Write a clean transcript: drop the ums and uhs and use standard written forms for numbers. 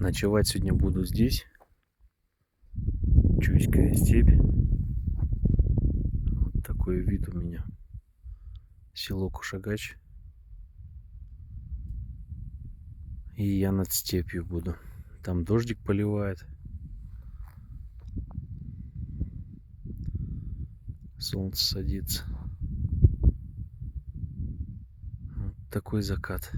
Ночевать сегодня буду здесь. Чуйская степь. Вот такой вид у меня. Село Кушагач. И я над степью буду. Там дождик поливает. Солнце садится. Вот такой закат.